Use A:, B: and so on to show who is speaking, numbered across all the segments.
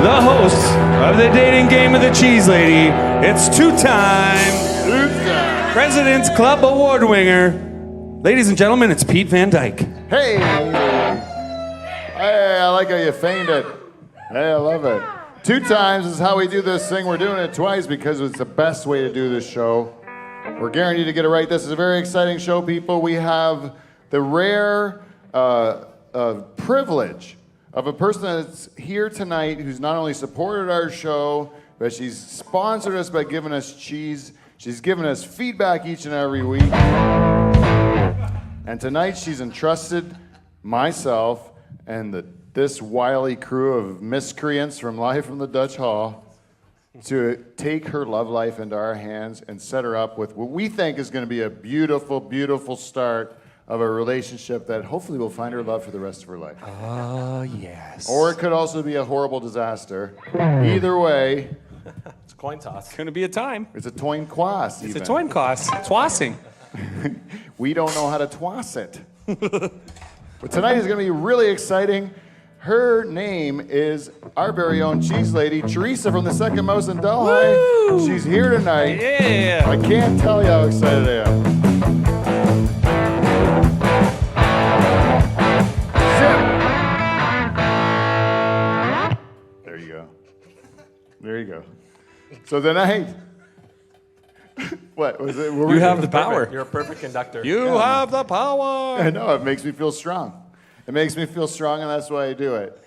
A: the hosts of the dating game of the Cheese Lady. It's two-time President's Club Award winner. Ladies and gentlemen, it's Pete Van Dyke.
B: Hey! Hey, I like how you feigned it. Hey, I love it. 2 times is how we do this thing. We're doing it twice because it's the best way to do this show. We're guaranteed to get it right. This is a very exciting show, people. We have the rare privilege of a person that's here tonight who's not only supported our show, but she's sponsored us by giving us cheese. She's given us feedback each and every week. And tonight she's entrusted myself and this wily crew of miscreants from Live from the Dutch Hall to take her love life into our hands and set her up with what we think is going to be a beautiful, beautiful start of a relationship that hopefully will find her love for the rest of her life.
A: Oh, yes.
B: Or it could also be a horrible disaster. Either way,
C: It's a coin toss.
A: It's going to be a time.
B: it's a toin quas.
A: It's a twine cost. Twassing.
B: We don't know how to twass it. But tonight is going to be really exciting. Her name is our very own cheese lady, Teresa from the Second Mouse in Delhi.
A: Woo!
B: She's here tonight.
A: Yeah.
B: I can't tell you how excited I am. Zip. There you go. There you go. So tonight, what was it?
A: You have the power.
C: You're a perfect conductor.
A: You have the power.
B: I know, it makes me feel strong. It makes me feel strong, and that's why I do it.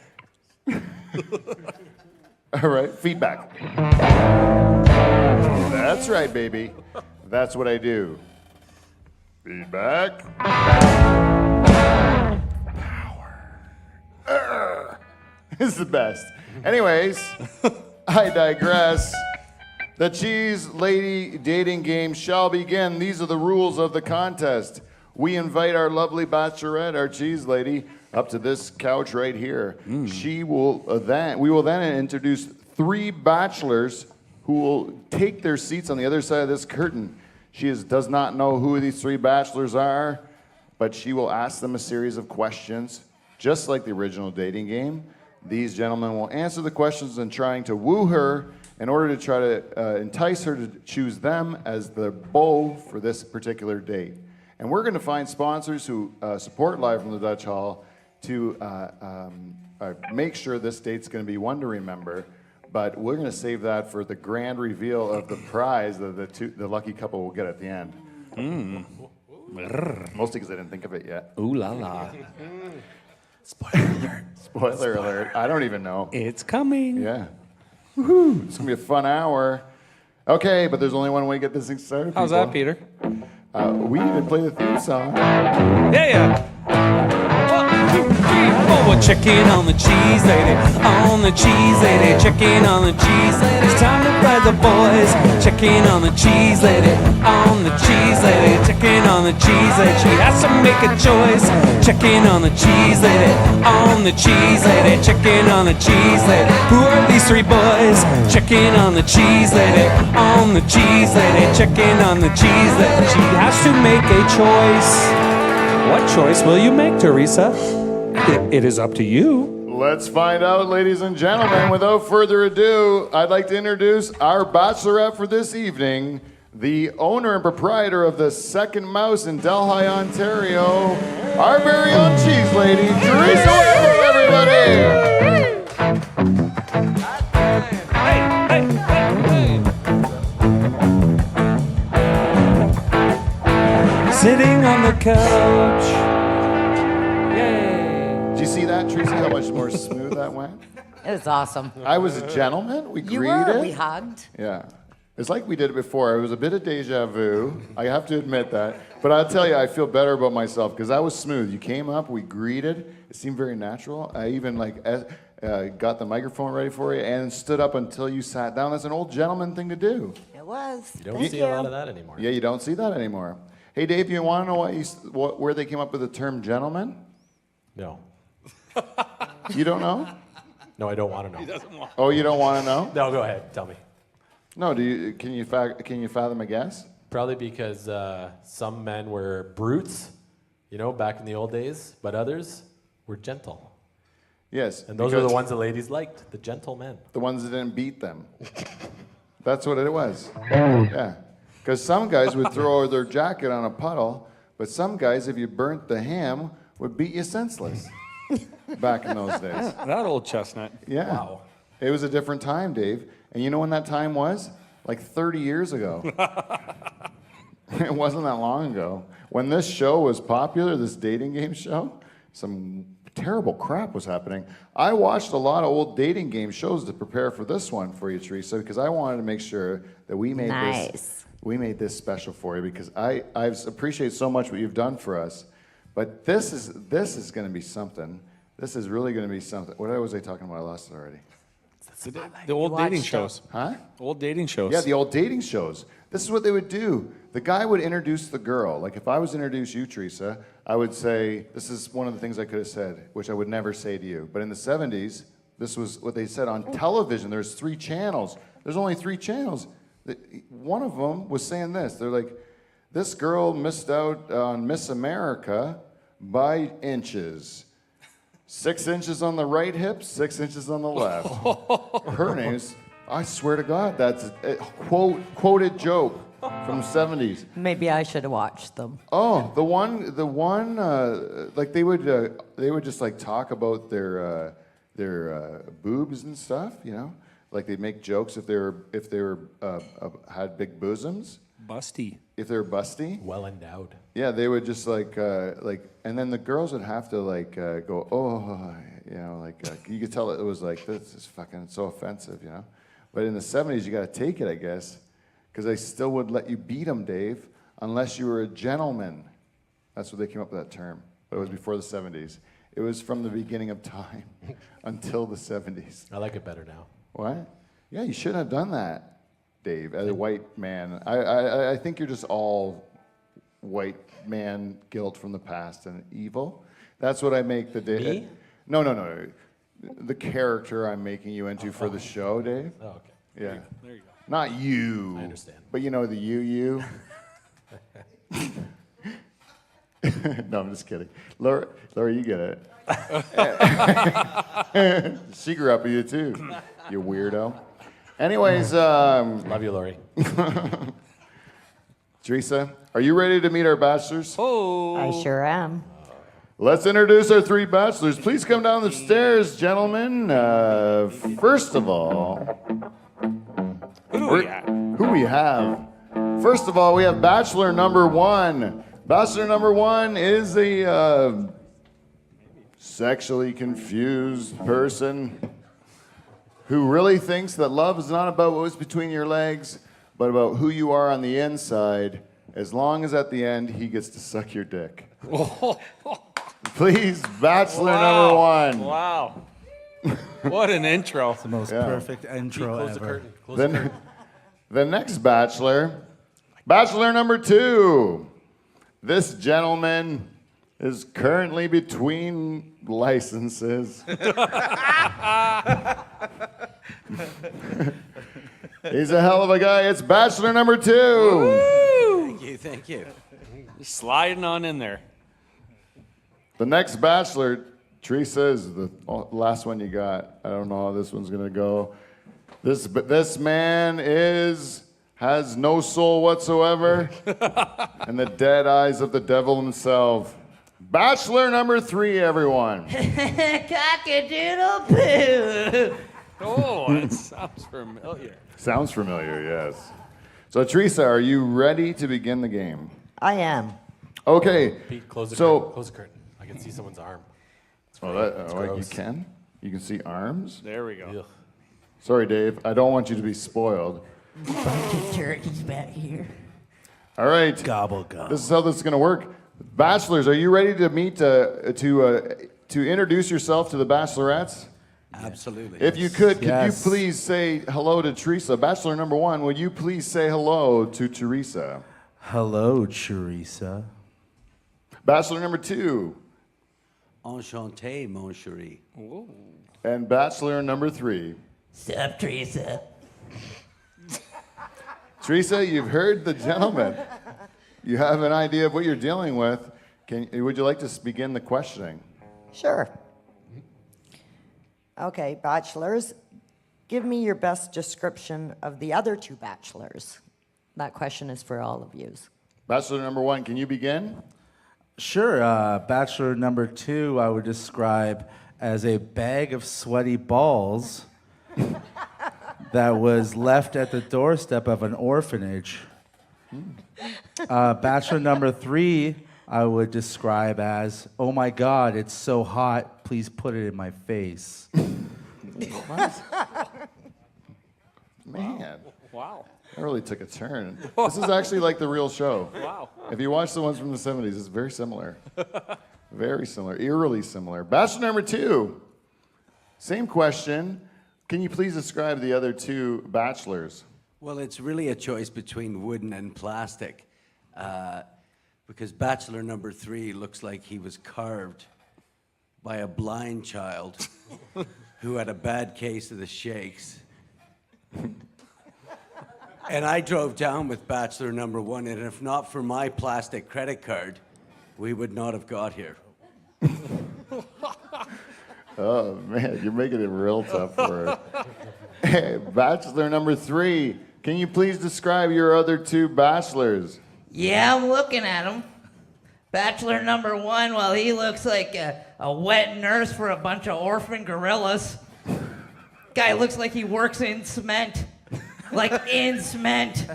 B: All right, feedback. That's right, baby. That's what I do. Feedback. Power. It's the best. Anyways, I digress. The Cheese Lady dating game shall begin. These are the rules of the contest. We invite our lovely bachelorette, our cheese lady, up to this couch right here. We will then introduce 3 bachelors who will take their seats on the other side of this curtain. She does not know who these 3 bachelors are, but she will ask them a series of questions, just like the original dating game. These gentlemen will answer the questions in trying to woo her in order to try to entice her to choose them as the beau for this particular date. And we're going to find sponsors who support Live from the Dutch Hall to make sure this date's going to be one to remember. But we're going to save that for the grand reveal of the prize that the lucky couple will get at the end. Mostly because I didn't think of it yet.
A: Ooh la la.
C: Spoiler alert.
B: Spoiler alert. I don't even know.
A: It's coming.
B: Yeah. Woohoo. It's going to be a fun hour. Okay, but there's only one way to get this thing started.
A: How's
B: people.
A: that, Peter?
B: We need to play the theme song.
A: Yeah. 1, 2, 3, 4. We're checking on the cheese lady. On the cheese lady. Checking on the cheese lady. It's time to play the boys. Checking on the cheese lady. On the cheese lady. Checking on the cheese lady. She has to make a choice. Checking on the cheese lady. On the cheese lady. Checking on the cheese lady. Who are these 3 boys? Checking on the cheese lady. On the cheese lady. Checking on the cheese lady. She has to make a choice. What choice will you make, Teresa? It is up to you.
B: Let's find out, ladies and gentlemen. Without further ado, I'd like to introduce our bachelorette for this evening, the owner and proprietor of the Second Mouse in Delhi, Ontario, our very own cheese lady, Teresa Webb, everybody!
A: Sitting on the couch. Yay.
B: Did you see that, Teresa, how much more smooth that went?
D: It was awesome.
B: I was a gentleman. We
D: You
B: greeted.
D: were. We hugged.
B: Yeah. It's like we did it before. It was a bit of deja vu. I have to admit that. But I'll tell you, I feel better about myself because I was smooth. You came up, we greeted. It seemed very natural. I even got the microphone ready for you and stood up until you sat down. That's an old gentleman thing to do.
D: It was.
C: You don't see a lot of that anymore.
B: Yeah, you don't see that anymore. Hey, Dave, you want to know where they came up with the term gentleman?
C: No.
B: You don't know?
C: No, I don't want to know.
B: Oh, you don't want to know?
C: No, go ahead. Tell me.
B: No, can you fathom a guess?
C: Probably because some men were brutes, back in the old days, but others were gentle.
B: Yes.
C: And those are the
B: because
C: ones the ladies liked, the gentlemen.
B: the ones that didn't beat them. That's what it was. Yeah. Because some guys would throw their jacket on a puddle, but some guys, if you burnt the ham, would beat you senseless back in those days.
D: That old chestnut.
B: Yeah.
C: Wow.
B: It was a different time, Dave. And you know when that time was? Like 30 years ago. It wasn't that long ago. When this show was popular, this dating game show, some terrible crap was happening. I watched a lot of old dating game shows to prepare for this one for you, Teresa, because I wanted to make sure that we made this special for you, because I appreciate so much what you've done for us. But this is going to be something. This is really going to be something. What was I talking about? I lost it already.
D: The old dating
E: watched
D: shows.
B: Huh?
D: Old dating shows.
B: Yeah, the old dating shows. This is what they would do. The guy would introduce the girl. Like if I was to introduce you, Teresa, I would say, this is one of the things I could have said, which I would never say to you. But in the 70s, this was what they said on television. There's 3 channels. There's only 3 channels. One of them was saying this. They're like, this girl missed out on Miss America by inches. 6 inches on the right hip, 6 inches on the left. Her name's, I swear to God, that's a quoted joke from the 70s.
E: Maybe I should have watched them.
B: Oh, the one, like they would just like talk about their boobs and stuff, you know, like they'd make jokes if they were had big bosoms,
D: Busty.
B: if they were busty.
C: Well endowed.
B: Yeah, they would just like, and then the girls would have to like go, oh, you know, like you could tell it was like, this is fucking so offensive, you know. But in the 70s, you got to take it, I guess, because they still would let you beat them, Dave, unless you were a gentleman. That's what they came up with that term. But it was before the 70s. It was from the beginning of time until the 70s.
C: I like it better now.
B: What? Yeah, you shouldn't have done that, Dave, as a white man. I think you're just all white man guilt from the past and evil. That's what I make the Dave.
C: Me?
B: No. The character I'm making you into for the show, Dave.
C: Oh, okay.
B: Yeah.
D: There you go.
B: Not you.
C: I understand.
B: But you know the you. No, I'm just kidding. Laura, you get it. She grew up with you too, you weirdo. Anyways,
C: Love you, Lori.
B: Teresa, are you ready to meet our bachelors?
D: Oh.
E: I sure am.
B: Let's introduce our 3 bachelors. Please come down the stairs, gentlemen. First of all, who we have? First of all, we have bachelor number 1. Bachelor number 1 is a sexually confused person who really thinks that love is not about what's between your legs, but about who you are on the inside, as long as at the end he gets to suck your dick. Please, bachelor number 1.
D: Wow. What an intro.
F: The most
B: Yeah.
F: perfect intro
C: Close the
F: ever.
C: curtain. Close the curtain.
B: The next bachelor, bachelor number 2. This gentleman is currently between licenses. He's a hell of a guy. It's bachelor number 2.
G: Thank you.
D: Sliding on in there.
B: The next bachelor, Teresa, is the last one you got. I don't know how this one's gonna go. This man has no soul whatsoever, and the dead eyes of the devil himself. Bachelor number 3, everyone.
E: Cock-a-doodle-poo.
D: Oh, that sounds familiar.
B: Sounds familiar, yes. So, Teresa, are you ready to begin the game?
E: I am.
B: Okay.
C: Pete, close the
B: So-
C: curtain. Close the curtain. I can see someone's arm.
B: You
C: gross.
B: can? You can see arms?
D: There we go.
C: Ugh.
B: Sorry, Dave. I don't want you to be spoiled.
E: Bunch of turkeys back here.
B: All right.
F: Gobble gobble.
B: This is how this is going to work. Bachelors, are you ready to meet to introduce yourself to the bachelorettes?
G: Absolutely.
B: If you could
F: Yes.
B: you please say hello to Teresa? Bachelor number 1, would you please say hello to Teresa?
F: Hello, Teresa.
B: Bachelor number 2,
G: Enchanté, mon chéri.
B: and bachelor number 3.
E: Sup, Teresa?
B: Teresa, you've heard the gentleman. You have an idea of what you're dealing with. Would you like to begin the questioning?
E: Sure.
H: Okay, bachelors, give me your best description of the other two bachelors. That question is for all of you.
B: Bachelor number 1, can you begin?
F: Sure. Bachelor number 2, I would describe as a bag of sweaty balls that was left at the doorstep of an orphanage. Bachelor number 3, I would describe as, oh my God, it's so hot, please put it in my face.
B: Man,
D: Wow.
B: that really took a turn. This is actually like the real show.
D: Wow.
B: If you watch the ones from the 70s, it's very similar. Very similar, eerily similar. Bachelor number 2, same question. Can you please describe the other two bachelors?
G: Well, it's really a choice between wooden and plastic. Because bachelor number 3 looks like he was carved by a blind child who had a bad case of the shakes. And I drove down with bachelor number 1, and if not for my plastic credit card, we would not have got here.
B: Oh man, you're making it real tough for her. Hey, bachelor number 3, can you please describe your other two bachelors?
E: Yeah, I'm looking at him. Bachelor number 1, well, he looks like a wet nurse for a bunch of orphan gorillas. Guy looks like he works in cement. Like in cement.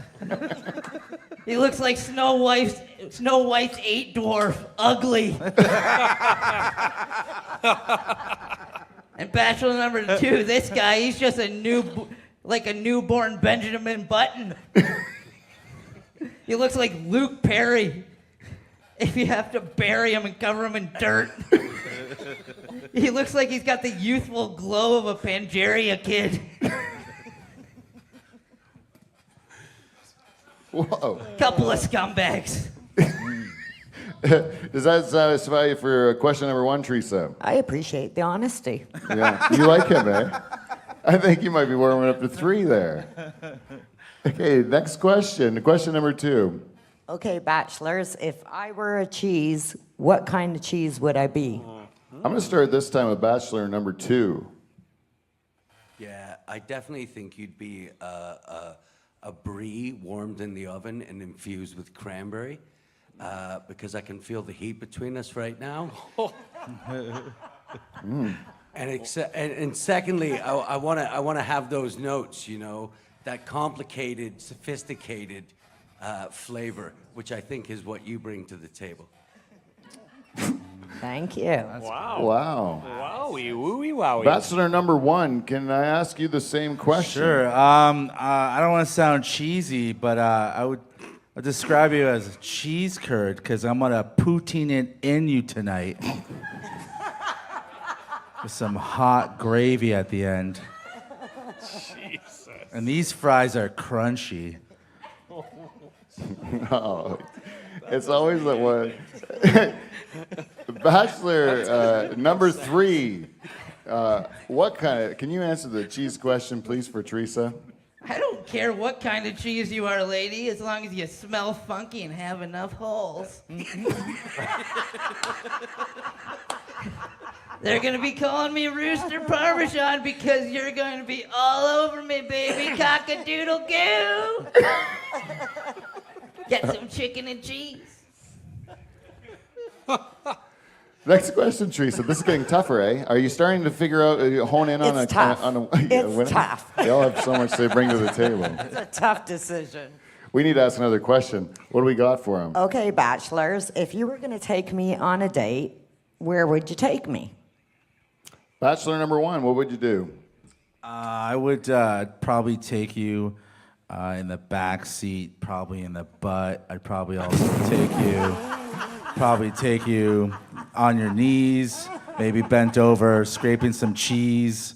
E: He looks like Snow White's 8 dwarf, ugly. And bachelor number 2, this guy, he's just a newborn Benjamin Button. He looks like Luke Perry. If you have to bury him and cover him in dirt. He looks like he's got the youthful glow of a Pangeria kid.
B: Whoa.
E: Couple of scumbags.
B: Does that satisfy you for question number 1, Teresa?
H: I appreciate the honesty.
B: Yeah, you like him, eh? I think you might be warming up to 3 there. Okay, next question. Question number 2.
H: Okay, bachelors, if I were a cheese, what kind of cheese would I be?
B: I'm going to start this time with bachelor number 2.
G: Yeah, I definitely think you'd be a brie warmed in the oven and infused with cranberry, because I can feel the heat between us right now. And secondly, I want to have those notes, you know, that complicated, sophisticated flavor, which I think is what you bring to the table.
H: Thank you.
B: Wow.
D: Wowie, wooey, wowie.
B: Bachelor number 1, can I ask you the same question?
F: Sure. I don't want to sound cheesy, but I'd describe you as a cheese curd because I'm gonna poutine it in you tonight with some hot gravy at the end.
D: Jesus.
F: And these fries are crunchy.
B: Oh, it's always the one. Bachelor number 3. What kind of? Can you answer the cheese question, please, for Teresa?
E: I don't care what kind of cheese you are, lady, as long as you smell funky and have enough holes. They're gonna be calling me Rooster Parmesan because you're going to be all over me, baby. Cock-a-doodle-goo. Get some chicken and cheese.
B: Next question, Teresa. This is getting tougher, eh? Are you starting to figure out, hone in on
H: It's
B: a
H: tough.
B: on a
H: It's
B: winner?
H: tough.
B: They all have so much they bring to the table.
H: It's a tough decision.
B: We need to ask another question. What do we got for him?
H: Okay, bachelors, if you were going to take me on a date, where would you take me?
B: Bachelor number 1, what would you do?
F: I would probably take you in the back seat, probably in the butt. I'd probably also take you on your knees, maybe bent over, scraping some cheese.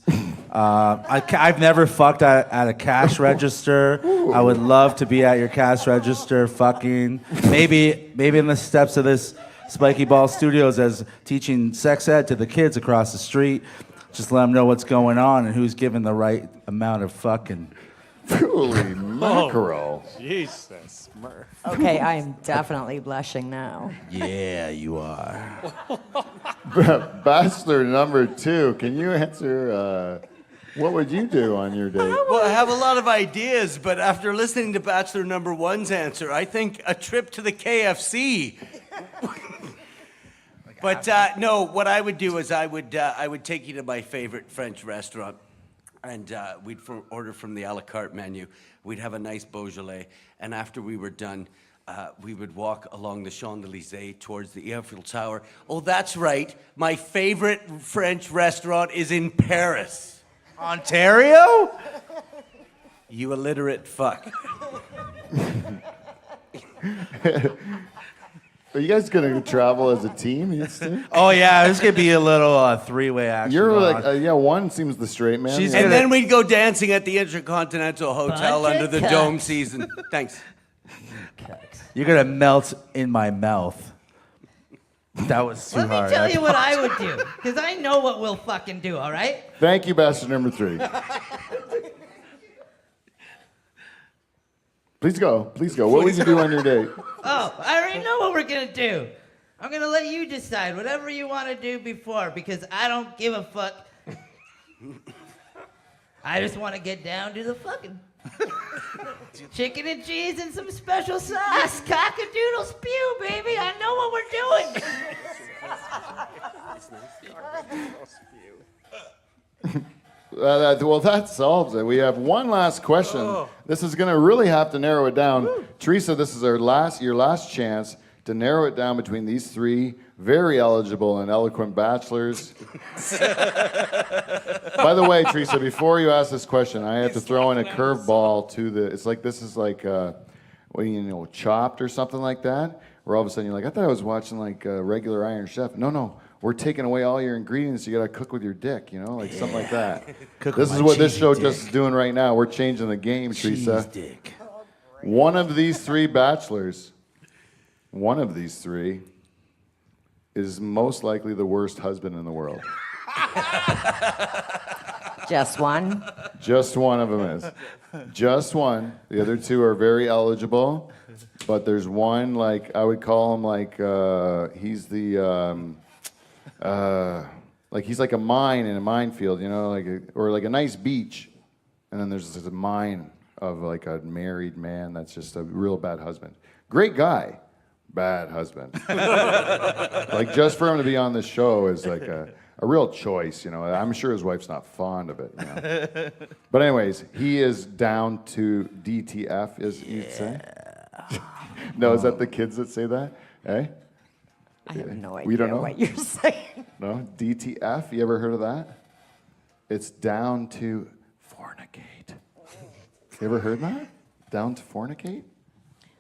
F: I've never fucked at a cash register. I would love to be at your cash register fucking. Maybe in the steps of this Spiky Ball Studios as teaching sex ed to the kids across the street. Just let them know what's going on and who's giving the right amount of fucking.
B: Holy mackerel.
D: Jesus, Murph.
H: Okay, I am definitely blushing now.
F: Yeah, you are.
B: Bachelor number 2, can you answer? What would you do on your date?
G: Well, I have a lot of ideas, but after listening to Bachelor number 1's answer, I think a trip to the KFC. But no, what I would do is I would take you to my favorite French restaurant, and we'd order from the a la carte menu. We'd have a nice Beaujolais, and after we were done, we would walk along the Champs-Élysées towards the Eiffel Tower. Oh, that's right. My favorite French restaurant is in Paris.
F: Ontario?
G: You illiterate fuck.
B: Are you guys gonna travel as a team? These two?
F: Oh yeah, this could be a little three-way action.
B: You're
F: going
B: like,
F: on.
B: yeah, one seems the straight man.
F: She's
B: the
G: And
B: other-
G: then we'd go dancing at the Intercontinental Hotel
E: Bunch
G: under
E: of
G: the
E: cucks.
G: dome season. Thanks.
F: You're gonna melt in my mouth. That was too
E: Let me
F: hard.
E: tell you what I would do, because I know what we'll fucking do, all right?
B: Thank you, Bachelor number 3. Please go. Please go. What would you do on your date?
E: Oh, I already know what we're gonna do. I'm gonna let you decide whatever you want to do before, because I don't give a fuck. I just want to get down to the fucking chicken and cheese and some special sauce. Cock-a-doodle spew, baby. I know what we're doing.
B: Well, that solves it. We have one last question. This is going to really have to narrow it down. Teresa, this is your last chance to narrow it down between these 3 very eligible and eloquent bachelors. By the way, Teresa, before you ask this question, I have to throw in a curveball to the. It's like this is like, what do you know, Chopped or something like that. Where all of a sudden you're like, I thought I was watching like a regular Iron Chef. No. We're taking away all your ingredients. You got to cook with your dick, you know, like something like that. This is what this show just is doing right now. We're changing the game, Teresa.
F: Dick.
B: One of these 3 bachelors, one of these 3, is most likely the worst husband in the world.
H: Just one.
B: Just one of them is. Just one. The other 2 are very eligible, but there's one, like, I would call him like, he's the, like he's like a mine in a minefield, you know, or like a nice beach, and then there's this mine of like a married man that's just a real bad husband. Great guy, bad husband. Like just for him to be on this show is like a real choice, you know. I'm sure his wife's not fond of it, you know. But anyways, he is down to DTF, as you'd say. No, is that the kids that say that? Eh?
H: I have no
B: We
H: idea
B: don't know?
H: what you're saying.
B: No? DTF? You ever heard of that? It's down to fornicate. You ever heard that? Down to fornicate?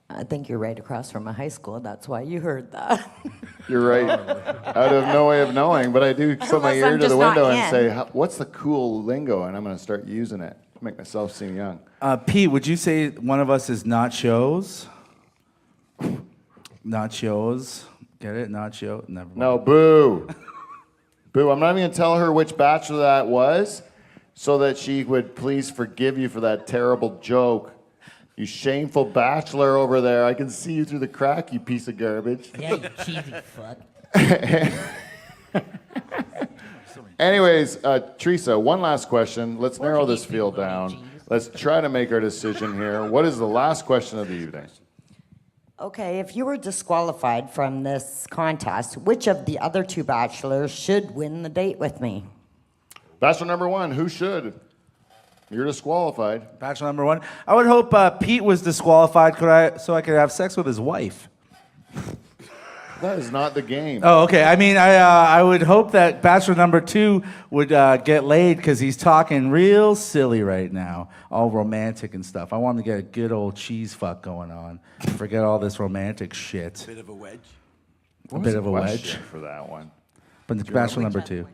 H: I think you're right across from a high school. That's why you heard that.
B: You're right. Out of no way of knowing, but I do put my
H: Unless
B: ear
H: I'm
B: to the
H: just not
B: window and
H: in.
B: say, what's the cool lingo? And I'm going to start using it. Make myself seem young.
F: Pete, would you say one of us is nachos? Nachos. Get it? Nacho? Never mind.
B: No, boo. Boo. I'm not even going to tell her which bachelor that was so that she would please forgive you for that terrible joke. You shameful bachelor over there. I can see you through the crack, you piece of garbage.
E: Yeah, you cheesy fuck.
B: Anyways, Teresa, one last question. Let's narrow this field down. Let's try to make our decision here. What is the last question of the evening?
H: Okay, if you were disqualified from this contest, which of the other 2 bachelors should win the date with me?
B: Bachelor number 1, who should? You're disqualified.
F: Bachelor number 1. I would hope Pete was disqualified so I could have sex with his wife.
B: That is not the game.
F: Oh, okay. I mean, I would hope that Bachelor number 2 would get laid because he's talking real silly right now, all romantic and stuff. I want him to get a good old cheese fuck going on. Forget all this romantic shit.
G: Bit of a wedge.
B: What
F: bit
B: was
F: of
B: the
F: a
B: question
F: wedge.
B: for that one.
F: But it's Bachelor number 2.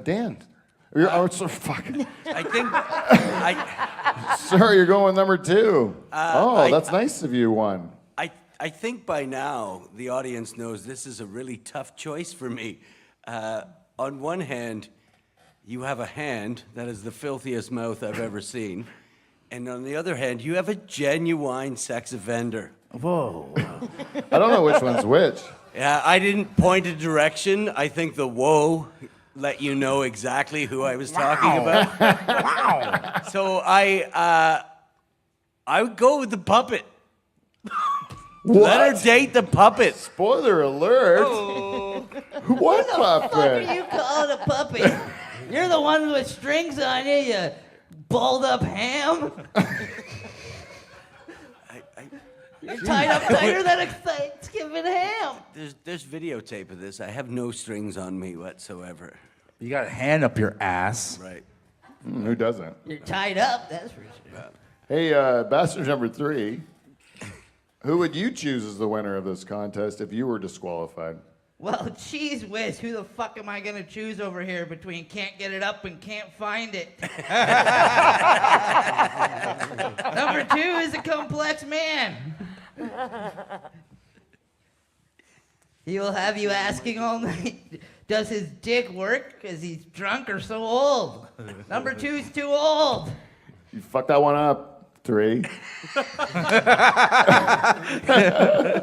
B: Dan. Oh, so fuck.
G: I think
B: Sorry, you're going with number 2.
G: I-
B: That's nice of you, one.
G: I think by now the audience knows this is a really tough choice for me. On one hand, you have a hand that is the filthiest mouth I've ever seen, And on the other hand, you have a genuine sex offender.
F: Whoa.
B: I don't know which one's which.
G: Yeah, I didn't point a direction. I think the whoa let you know exactly who I was talking about. Wow. So I would go with the puppet. Let her date the puppet.
B: Spoiler alert. What
E: What are
B: puppet?
E: you calling a puppy? You're the one with strings on you, you balled up ham. You're tied up tighter than a Thanksgiving ham.
G: There's videotape of this. I have no strings on me whatsoever.
F: You got a hand up your ass.
G: Right.
B: Who doesn't?
E: You're tied up, that's for sure.
B: Hey, bachelor number 3. Who would you choose as the winner of this contest if you were disqualified?
E: Well, geez whiz, who the fuck am I gonna choose over here between can't get it up and can't find it? Number 2 is a complex man. He will have you asking all night, does his dick work? Because he's drunk or so old. Number 2's too old.
B: You fucked that one up, 3.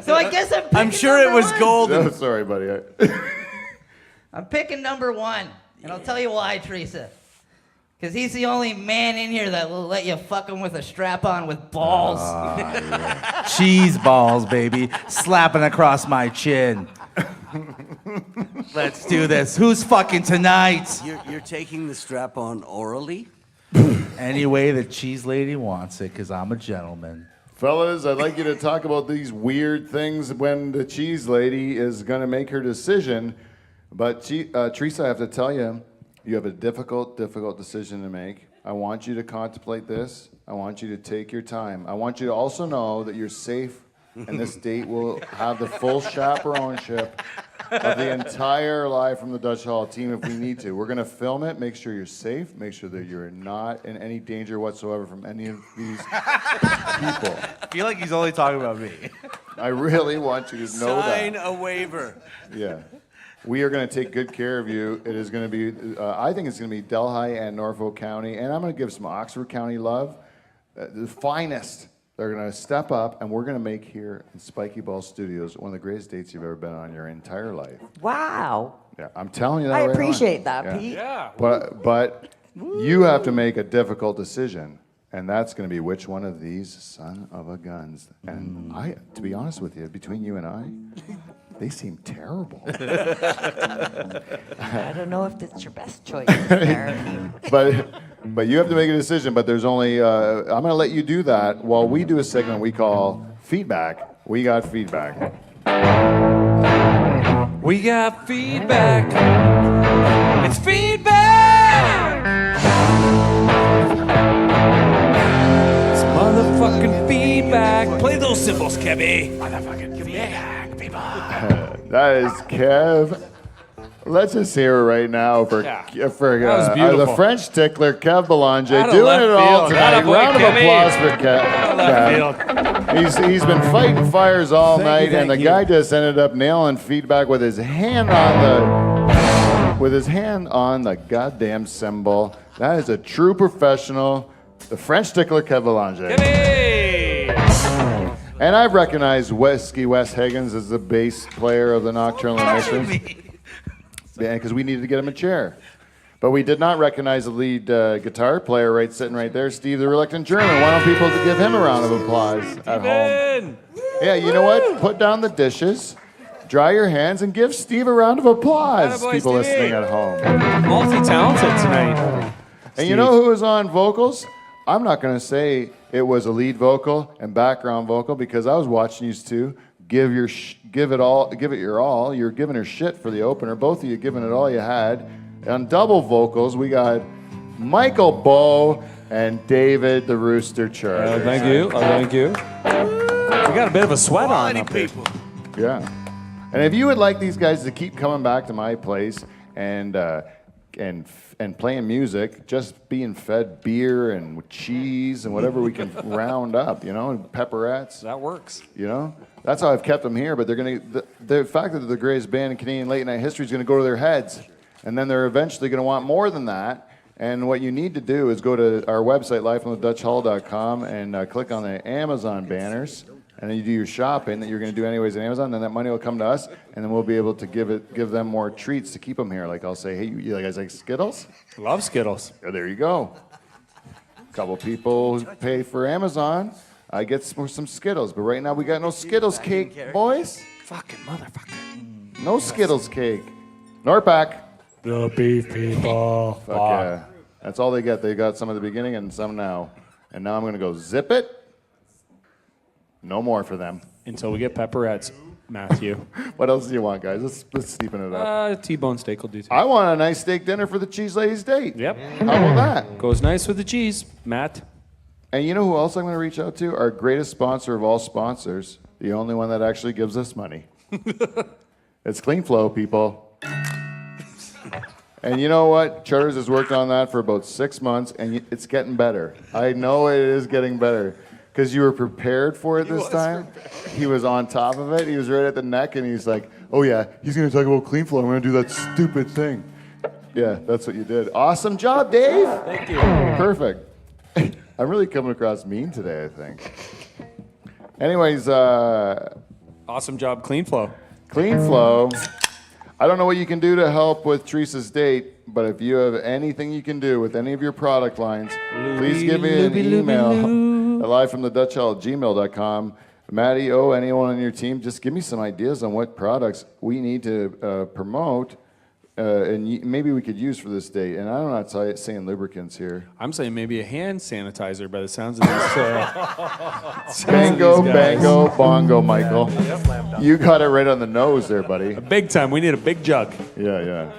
E: So I guess
G: I'm sure it was golden.
B: No, sorry, buddy.
E: I'm picking number 1, and I'll tell you why, Teresa. Because he's the only man in here that will let you fuck him with a strap-on with balls.
F: Cheese balls, baby. Slapping across my chin. Let's do this. Who's fucking tonight?
G: You're taking the strap on orally?
F: Any way the cheese lady wants it, because I'm a gentleman.
B: Fellas, I'd like you to talk about these weird things when the cheese lady is going to make her decision. But Teresa, I have to tell you, you have a difficult decision to make. I want you to contemplate this. I want you to take your time. I want you to also know that you're safe, and this date will have the full chaperoneship of the entire Live from the Dutch Hall team if we need to. We're going to film it, make sure you're safe, make sure that you're not in any danger whatsoever from any of these people.
F: I feel like he's only talking about me.
B: I really want you to know
G: Sign
B: that.
G: a waiver.
B: Yeah. We are going to take good care of you. It is going to be, I think it's going to be Delhi and Norfolk County, and I'm going to give some Oxford County love. The finest. They're going to step up, and we're going to make here in Spiky Ball Studios one of the greatest dates you've ever been on in your entire life.
H: Wow.
B: Yeah, I'm telling you that
H: I
B: right
H: appreciate
B: on.
H: that, Pete.
D: Yeah.
B: But you have to make a difficult decision, and that's going to be which one of these son of a guns. And to be honest with you, between you and I, they seem terrible.
H: I don't know if that's your best choice there.
B: But you have to make a decision. But there's only I'm going to let you do that while we do a segment we call feedback. We got feedback.
A: We got feedback. It's feedback. It's motherfucking feedback.
D: Play those cymbals, Kevy. Motherfucking feedback, people.
B: That is Kev. Let's just hear it right now for
D: Yeah.
B: for
D: That was
B: the
D: beautiful.
B: French tickler Kev Belanger
D: Out of
B: doing
D: left
B: it all
D: field.
B: tonight.
D: Atta boy,
B: Round of
D: Kevy.
B: applause for
D: Left
B: Kev.
D: field.
B: He's been fighting fires all night,
G: thank
B: and the
G: you.
B: guy just ended up nailing feedback with his hand on the goddamn cymbal. That is a true professional. The French tickler Kev Belanger.
D: Kevy.
B: And I've recognized Whiskey Wes Higgins as the bass player of the Nocturnal Emissions. Yeah, because we needed to get him a chair. But we did not recognize the lead guitar player sitting right there, Steve the Reluctant German. Why don't people give him a round of applause at home? Yeah, you know what? Put down the dishes, dry your hands, and give Steve a round of applause,
A: Attaboy,
B: people
A: Stevie.
B: listening at home.
A: Multi-talented tonight.
B: And you know who was on vocals? I'm not going to say it was a lead vocal and background vocal because I was watching you two give it your all. You're giving her shit for the opener. Both of you giving it all you had. On double vocals, we got Michael Bow and David the Rooster Charlie.
A: Thank you. Thank you. We got a bit of a sweat on up here.
B: Yeah. And if you would like these guys to keep coming back to my place and playing music, just being fed beer and cheese and whatever we can round up, and pepperettes.
A: That works.
B: That's how I've kept them here. But they're going to, the fact that they're the greatest band in Canadian late night history is going to go to their heads. And then they're eventually going to want more than that. And what you need to do is go to our website, livefromthedutchhall.com, and click on the Amazon banners. And then you do your shopping that you're going to do anyways on Amazon. Then that money will come to us, and then we'll be able to give them more treats to keep them here. Like I'll say, hey, you guys like Skittles?
C: Love Skittles.
B: Oh, there you go. A couple people who pay for Amazon. I get some Skittles, but right now we got no Skittles cake, boys.
C: Fucking motherfucker.
B: No Skittles cake. Norpac.
C: The beef people.
B: Fuck yeah. That's all they get. They got some at the beginning and some now. And now I'm going to go zip it. No more for them.
C: Until we get pepperettes, Matthew.
B: What else do you want, guys? Let's steepen it up.
C: T-bone steak will do too.
B: I want a nice steak dinner for the cheese lady's date.
C: Yep.
B: How about that?
C: Goes nice with the cheese, Matt.
B: And you know who else I'm going to reach out to? Our greatest sponsor of all sponsors. The only one that actually gives us money. It's Clean Flow, people. And you know what? Charters has worked on that for about 6 months, and it's getting better. I know it is getting better. Because you were prepared for it this time. He was on top of it. He was right at the neck, and he's like, oh yeah, he's going to talk about Clean Flow. I'm going to do that stupid thing. Yeah, that's what you did. Awesome job, Dave.
C: Thank you.
B: Perfect. I'm really coming across mean today, I think. Anyways,
C: Awesome job, Clean Flow.
B: Clean Flow. I don't know what you can do to help with Teresa's date, but if you have anything you can do with any of your product lines, please give me an email at livefromthedutchhall@gmail.com. Maddie, anyone on your team, just give me some ideas on what products we need to promote and maybe we could use for this date. And I'm not saying lubricants here.
C: I'm saying maybe a hand sanitizer by the sounds of this.
B: Bango, bongo, Michael. You got it right on the nose there, buddy.
C: Big time. We need a big jug.
B: Yeah.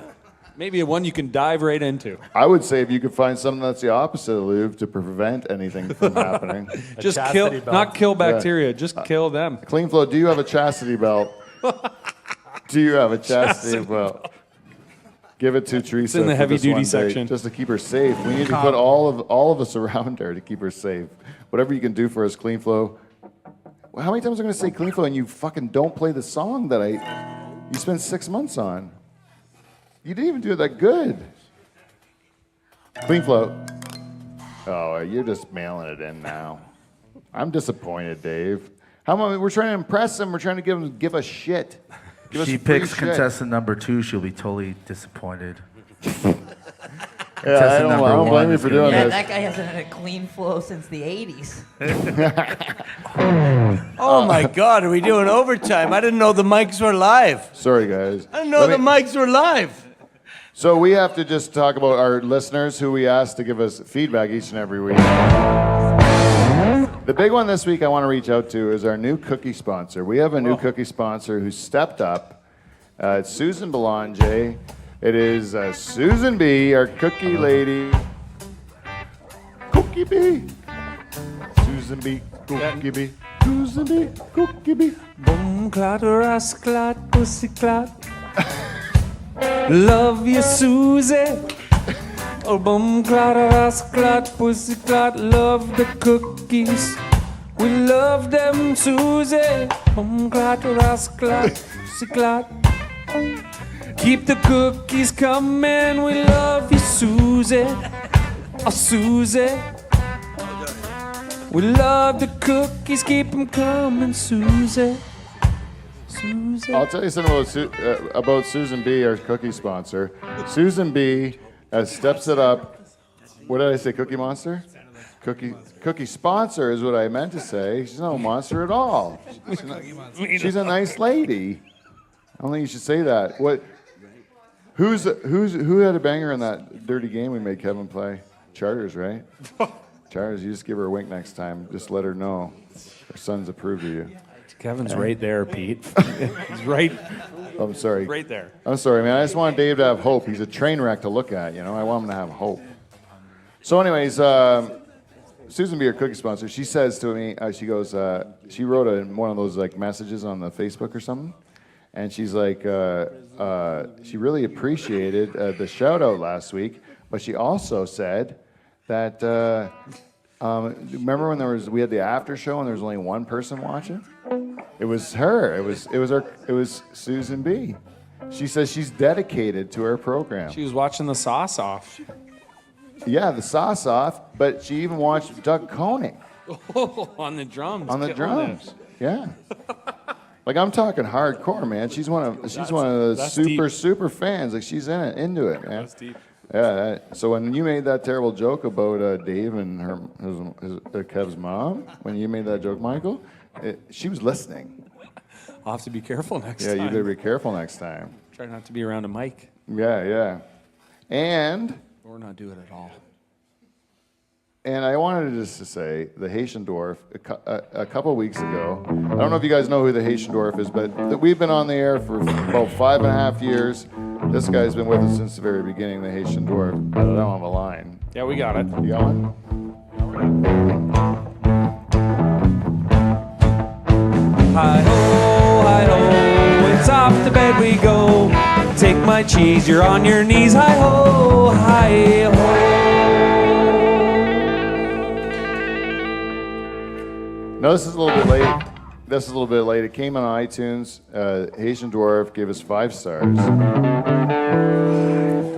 C: Maybe one you can dive right into.
B: I would say if you could find something that's the opposite of lube to prevent anything from happening.
C: Just kill, not kill bacteria, just kill them.
B: Clean Flow, do you have a chastity belt? Do you have a chastity belt? Give it to Teresa.
C: It's in the
B: for
C: heavy
B: this
C: duty
B: one date,
C: section.
B: just to keep her safe. We need to put all of us around her to keep her safe. Whatever you can do for us, Clean Flow. Well, how many times am I going to say Clean Flow and you fucking don't play the song that you spent 6 months on? You didn't even do it that good. Clean Flow. Oh, you're just mailing it in now. I'm disappointed, Dave. We're trying to impress him. We're trying to give us shit.
F: She picks contestant number 2, she'll be totally disappointed.
B: Yeah, I don't blame you for doing
E: Yeah,
B: this.
E: that guy hasn't had a Clean Flow since the 80s.
G: Oh my God, are we doing overtime? I didn't know the mics were live.
B: Sorry, guys.
G: I didn't know the mics were live.
B: So we have to just talk about our listeners who we ask to give us feedback each and every week. The big one this week I want to reach out to is our new cookie sponsor. We have a new cookie sponsor who stepped up. It's Susan Belanger. It is Susan B., our cookie lady. Cookie B. Susan B. Cookie B. Susan B. Cookie B.
A: Boom, clot, ras, clot, pussy, clot. Love you, Susie. Oh, boom, clot, ras, clot, pussy, clot. Love the cookies. We love them, Susie. Boom, clot, ras, clot, pussy, clot. Keep the cookies coming. We love you, Susie. Oh, Susie. We love the cookies. Keep them coming, Susie. Susie.
B: I'll tell you something about Susan B., our cookie sponsor. Susan B. Steps it up. What did I say, Cookie Monster? Cookie sponsor is what I meant to say. She's no monster at all. She's a nice lady. I don't think you should say that. Who had a banger in that dirty game we made Kevin play? Charters, right? Charters, you just give her a wink next time. Just let her know her son's approved of you.
C: Kevin's right there, Pete. He's right
B: I'm sorry.
C: right there.
B: I'm sorry, man. I just want Dave to have hope. He's a train wreck to look at, I want him to have hope. So anyways, Susan B., our cookie sponsor, she says to me, she goes, she wrote one of those like messages on the Facebook or something, and she's like, she really appreciated the shout out last week, but she also said that, remember when we had the after show and there was only one person watching? It was her. It was Susan B. She says she's dedicated to her program.
C: She was watching the sauce off.
B: Yeah, the sauce off, but she even watched Doug Koenig
C: On the drums.
B: on the
C: killing
B: drums. Yeah. Like I'm talking hardcore, man. She's one of the
C: that's
B: super fans. Like she's into it, man.
C: That's deep.
B: Yeah. So when you made that terrible joke about Dave and Kev's mom, when you made that joke, Michael, she was listening.
C: I'll have to be careful next
B: Yeah,
C: time.
B: you better be careful next time.
C: Try not to be around a mic.
B: Yeah.
C: Or not do it at all.
B: And I wanted just to say, the Haitian Dwarf, a couple of weeks ago, I don't know if you guys know who the Haitian Dwarf is, but we've been on the air for about 5.5 years. This guy's been with us since the very beginning, the Haitian Dwarf. I don't have a line.
C: Yeah, we got it.
B: You got one?
A: Hi-ho, it's off to bed we go. Take my cheese, you're on your knees. Hi-ho, hi-ho.
B: No, this is a little bit late. It came on iTunes. Haitian Dwarf gave us 5 stars.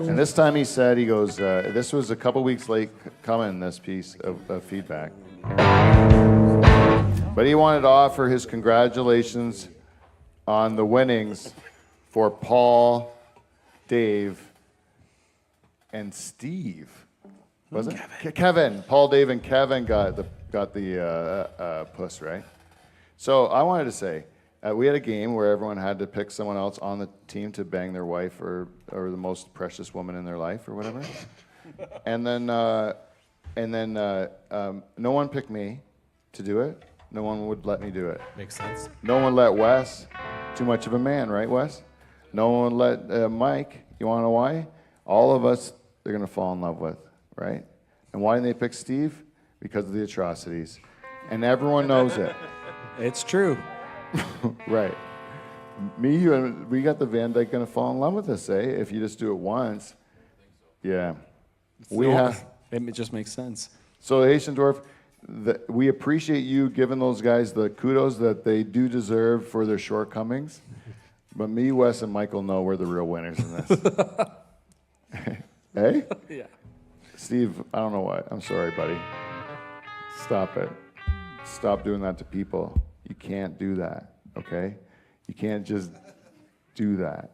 B: And this time he said, he goes, this was a couple weeks late coming, this piece of feedback. But he wanted to offer his congratulations on the winnings for Paul, Dave, and Steve. Was it? Kevin. Paul, Dave, and Kevin got the puss, right? So I wanted to say, we had a game where everyone had to pick someone else on the team to bang their wife or the most precious woman in their life or whatever. and then no one picked me to do it. No one would let me do it.
C: Makes sense.
B: No one let Wes. Too much of a man, right, Wes? No one let Mike. You want to know why? All of us, they're going to fall in love with, right? And why didn't they pick Steve? Because of the atrocities. And everyone knows it.
C: It's true.
B: Right. Me, you, and we got the Van Dyke going to fall in love with us, eh? If you just do it once. Yeah.
C: It just makes sense.
B: So, Haitian Dwarf, we appreciate you giving those guys the kudos that they do deserve for their shortcomings. But me, Wes, and Michael know we're the real winners in this. Hey?
C: Yeah.
B: Steve, I don't know what. I'm sorry, buddy. Stop it. Stop doing that to people. You can't do that, okay? You can't just do that.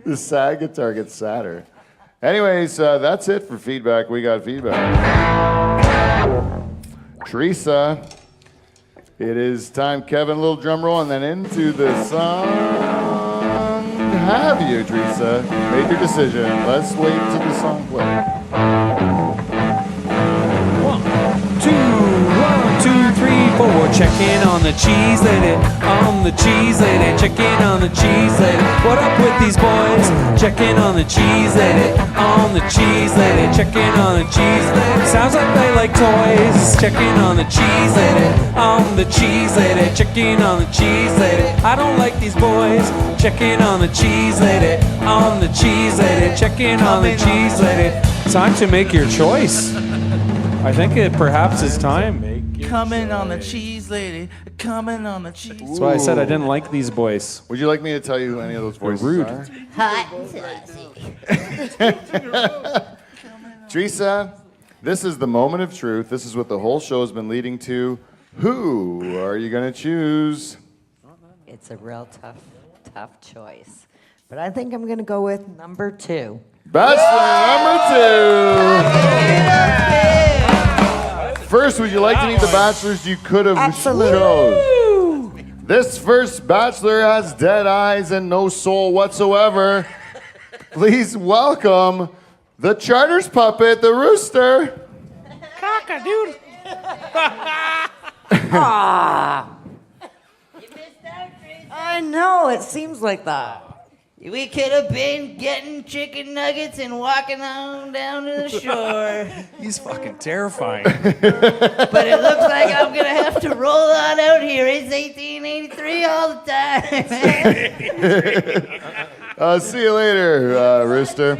B: The sad guitar gets sadder. Anyways, that's it for feedback. We got feedback. Teresa, it is time, Kevin, a little drum roll, and then into the song. Have you, Teresa, made your decision? Let's wait till the song plays.
A: 1, 2, 3, 4. Checking on the cheese lady, on the cheese lady, checking on the cheese lady. What up with these boys? Checking on the cheese lady, on the cheese lady, checking on the cheese lady. Sounds like they like toys. Checking on the cheese lady, on the cheese lady, checking on the cheese lady. I don't like these boys. Checking on the cheese lady, on the cheese lady, checking on the cheese lady.
C: Time to make your choice. I think it perhaps is time.
F: Coming on the cheese lady, coming on the cheese.
C: That's why I said I didn't like these boys.
B: Would you like me to tell you who any of those voices
C: rude.
B: are?
E: Hot and saucy.
B: Teresa, this is the moment of truth. This is what the whole show has been leading to. Who are you going to choose?
H: It's a real tough choice. But I think I'm going to go with number 2.
B: Bachelor number 2. First, would you like to meet the bachelors you could have
H: Absolutely.
B: chose? This first bachelor has dead eyes and no soul whatsoever. Please welcome the Charters puppet, the rooster.
D: Cock-a-doodle.
H: I know, it seems like that.
E: We could have been getting chicken nuggets and walking on down to the shore.
C: He's fucking terrifying.
E: But it looks like I'm going to have to roll on out here. It's 1883 all the time.
B: See you later, rooster.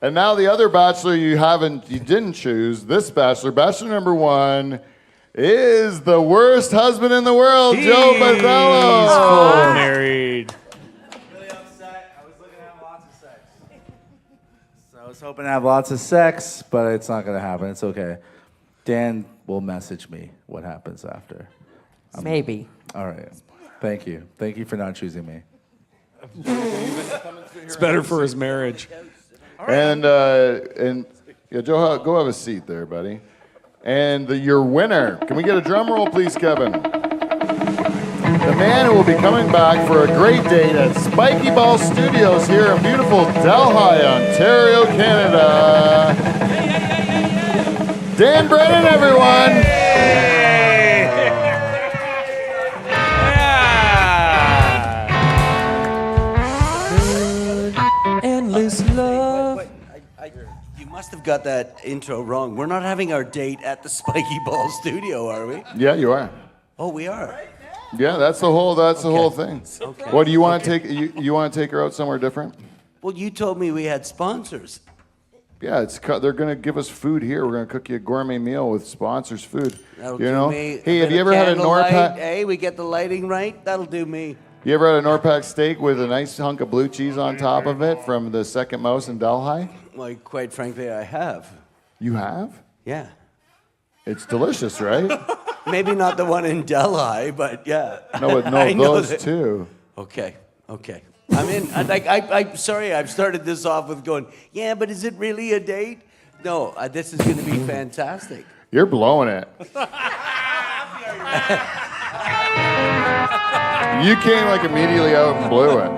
B: And now the other bachelor you didn't choose. This bachelor, bachelor number 1, is the worst husband in the world, Joe
C: He's
B: Bazzello.
C: full married.
F: Really upset. I was looking at I was hoping to have lots of sex, but it's not gonna happen. It's okay. Dan will message me what happens after.
H: Maybe.
F: All right. Thank you. Thank you for not choosing me.
C: It's better for his marriage.
B: And yeah, Joe, go have a seat there, buddy. And your winner. Can we get a drum roll, please, Kevin? The man who will be coming back for a great date at Spiky Ball Studios here in beautiful Delhi, Ontario, Canada. Dan Brennan, everyone.
A: Endless love.
G: You must have got that intro wrong. We're not having our date at the Spiky Ball Studio, are we?
B: Yeah, you are.
G: Oh, we are.
B: Yeah, that's the whole thing.
G: Okay.
B: What do you want to take? You want to take her out somewhere different?
G: Well, you told me we had sponsors.
B: Yeah, they're gonna give us food here. We're gonna cook you a gourmet meal with sponsors' food.
G: That'll
B: you
G: do
B: know?
G: me.
B: Hey, have
G: bit
B: you
G: of
B: ever had a
G: candlelight,
B: Norpac?
G: Hey, we get the lighting right. That'll do me.
B: You ever had a Norpac steak with a nice hunk of blue cheese on top of it from the Second Mouse in Delhi?
G: Well, quite frankly, I have.
B: You have?
G: Yeah.
B: It's delicious, right?
G: Maybe not the one in Delhi, but yeah.
B: No, but
G: I know
B: those
G: that-
B: two.
G: Okay. I'm in. I'm sorry. I've started this off with going, yeah, but is it really a date? No, this is going to be fantastic.
B: You're blowing it. You came like immediately out and blew it.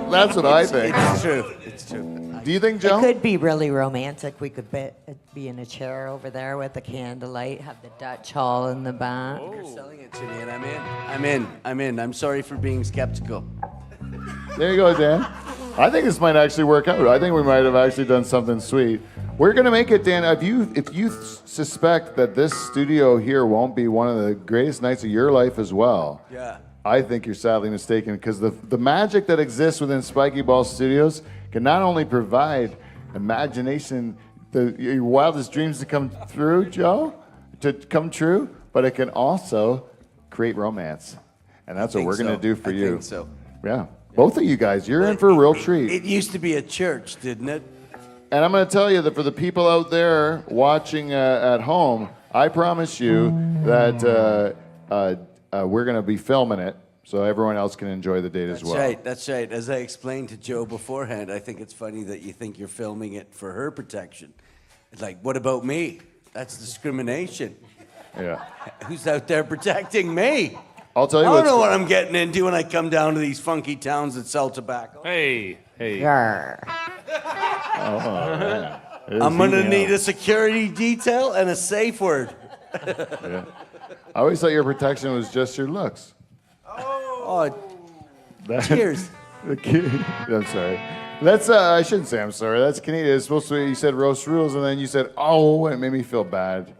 B: That's what I think.
G: It's true. It's true.
B: Do you think,
H: It
B: Joe?
H: could be really romantic. We could be in a chair over there with the candlelight, have the Dutch hall in the back.
G: You're selling it to me, and I'm in. I'm sorry for being skeptical.
B: There you go, Dan. I think this might actually work out. I think we might have actually done something sweet. We're gonna make it, Dan. If you suspect that this studio here won't be one of the greatest nights of your life as well,
G: Yeah.
B: I think you're sadly mistaken, because the magic that exists within Spiky Ball Studios can not only provide imagination, your wildest dreams to come through, Joe, to come true, but it can also create romance, and that's what we're gonna do for you.
G: I think so.
B: Yeah, both of you guys, you're in for a real treat.
G: It used to be a church, didn't it?
B: And I'm going to tell you that for the people out there watching at home, I promise you that we're going to be filming it so everyone else can enjoy the date as well.
G: That's right. As I explained to Joe beforehand, I think it's funny that you think you're filming it for her protection. It's like, what about me? That's discrimination.
B: Yeah.
G: Who's out there protecting me?
B: I'll tell
G: I
B: you
G: don't
B: what's
G: know what I'm getting into when I come down to these funky towns that sell tobacco.
C: Hey.
H: Yarr.
G: I'm going to need a security detail and a safe word.
B: I always thought your protection was just your looks.
G: Oh,
B: That-
G: cheers.
B: I'm sorry. That's I shouldn't say I'm sorry. That's Canadian. It's supposed to be, you said roast rules, and then you said, oh, and it made me feel bad.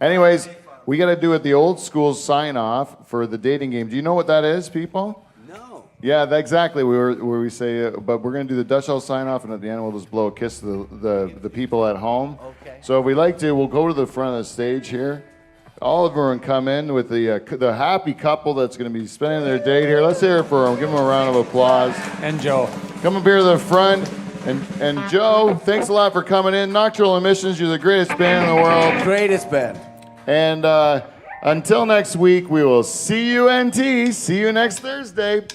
B: Anyways, we got to do it the old school sign off for the dating game. Do you know what that is, people?
G: No.
B: Yeah, exactly. Where we say, but we're going to do the Dutch Hall sign off, and at the end we'll just blow a kiss to the people at home.
G: Okay.
B: So if we like to, we'll go to the front of the stage here. All of them come in with the happy couple that's going to be spending their date here. Let's hear it for them. Give them a round of applause.
C: And Joe.
B: Come up here to the front. And Joe, thanks a lot for coming in. Nocturnal Emissions, you're the greatest band in the world.
G: Greatest band.
B: And until next week, we will see you, NT. See you next Thursday.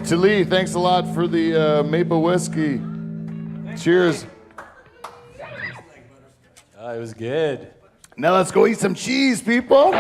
B: To Lee, thanks a lot for the maple whiskey. Cheers.
D: It was good.
B: Now let's go eat some cheese, people.